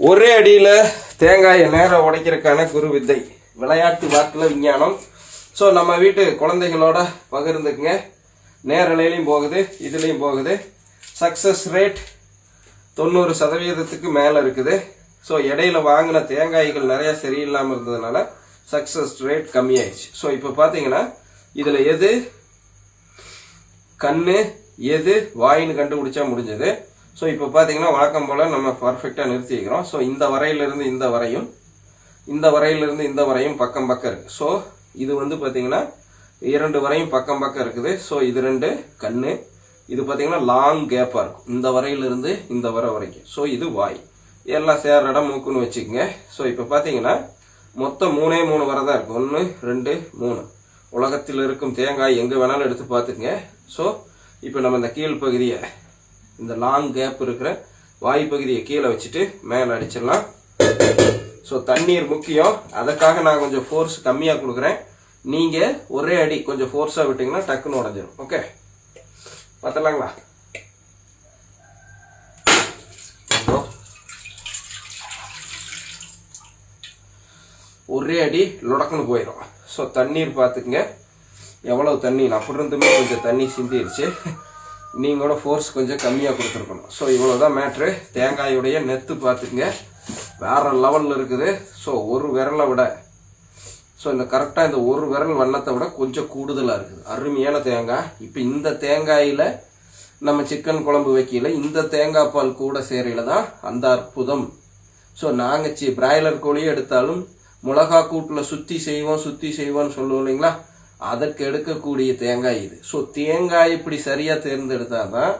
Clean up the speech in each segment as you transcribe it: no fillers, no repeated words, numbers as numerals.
ஒரே அடியில் தேங்காயை நேரம் உடைக்கிறதுக்கான குரு வித்தை, விளையாட்டு வாக்கில் விஞ்ஞானம். ஸோ நம்ம வீட்டு குழந்தைகளோட பகிர்ந்துக்குங்க. நேரலையிலையும் போகுது, இதுலேயும் போகுது. சக்ஸஸ் ரேட் 90% மேலே இருக்குது. ஸோ இடையில வாங்கின தேங்காய்கள் நிறையா சரியில்லாமல் இருந்ததுனால சக்ஸஸ் ரேட் கம்மியாயிடுச்சு. ஸோ இப்போ பார்த்தீங்கன்னா இதில் எது கண்ணு எது வாயின்னு கண்டுபிடிச்சா முடிஞ்சது. ஸோ இப்போ பார்த்தீங்கன்னா வழக்கம் போல் நம்ம பர்ஃபெக்டாக நிறுத்திக்கிறோம். ஸோ இந்த வரையிலிருந்து இந்த வரையும், இந்த வரையிலிருந்து இந்த வரையும் பக்கம் பக்கம் இருக்குது. ஸோ இது வந்து பார்த்தீங்கன்னா 2 வரையும் பக்கம் பக்கம் இருக்குது. ஸோ இது 2 கண்ணு, இது பார்த்தீங்கன்னா லாங் கேப்பாக இருக்கும் இந்த வரையிலிருந்து இந்த வரை வரைக்கும். ஸோ இது வாய், எல்லாம் சேர்ற இடம் மூக்குன்னு வச்சுக்கோங்க. ஸோ இப்போ பார்த்தீங்கன்னா மொத்தம் 3 வரை தான் இருக்கும். 1 2 3. உலகத்தில் இருக்கும் தேங்காய் எங்கே வேணாலும் எடுத்து பார்த்துக்குங்க. ஸோ இப்போ நம்ம இந்த கீழ் பகுதியை, இந்த லாங் கேப் இருக்கிற வாய் பகுதியை கீழே வச்சுட்டு மேலே அடிச்சிடலாம். ஸோ தண்ணீர் முக்கியம், அதுக்காக நான் கொஞ்சம் ஃபோர்ஸ் கம்மியாக கொடுக்குறேன். நீங்கள் ஒரே அடி கொஞ்சம் ஃபோர்ஸாக விட்டிங்கன்னா டக்குன்னு உடஞ்சிடும். ஓகே, பார்த்தலாங்களா? ஒரே அடி லொடக்குன்னு போயிடும். ஸோ தண்ணீர் பார்த்துக்குங்க எவ்வளவு தண்ணி, அப்படி இருந்துமே கொஞ்சம் தண்ணி சிந்திடுச்சு. நீங்களோட ஃபோர்ஸ் கொஞ்சம் கம்மியாக கொடுத்துருக்கணும். ஸோ இவ்வளோதான் மேட்ரு. தேங்காயுடைய நெத்து பார்த்துக்குங்க வேறு லெவலில் இருக்குது. ஸோ ஒரு விரலை விட, ஸோ இந்த கரெக்டாக இந்த ஒரு விரல் வண்ணத்தை விட கொஞ்சம் கூடுதலாக இருக்குது. அருமையான தேங்காய். இப்போ இந்த தேங்காயில் நம்ம சிக்கன் குழம்பு வைக்கல, இந்த தேங்காய் பால் கூட சேரையில் தான் அந்த அற்புதம். ஸோ நாங்கள் பிராய்லர் கோழியே எடுத்தாலும் மிளகா கூட்டில் சுற்றி செய்வோம்னு சொல்லுவோம் இல்லைங்களா, அதற்கு எடுக்கக்கூடிய தேங்காய் இது. ஸோ தேங்காய் இப்படி சரியாக தேர்ந்தெடுத்தால் தான்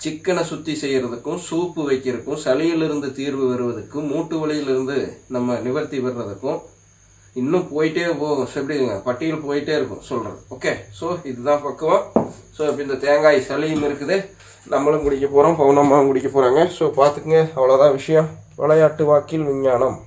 சிக்கனை சுற்றி செய்கிறதுக்கும், சூப்பு வைக்கிறதுக்கும், சளியிலிருந்து தீர்வு வருவதற்கும், மூட்டு வலியிலிருந்து நம்ம நிவர்த்தி பெறுறதுக்கும் இன்னும் போயிட்டே போகும். எப்படிங்க பட்டியல் போயிட்டே இருக்கும் சொல்கிறது. ஓகே, ஸோ இதுதான் பக்குவம். ஸோ இப்போ இந்த தேங்காய் சளியும் இருக்குது, நம்மளும் குடிக்க போகிறோம், பவுனம்மாவும் குடிக்க போகிறாங்க. ஸோ பார்த்துக்குங்க, அவ்வளோதான் விஷயம். விளையாட்டு வாக்கில் விஞ்ஞானம்.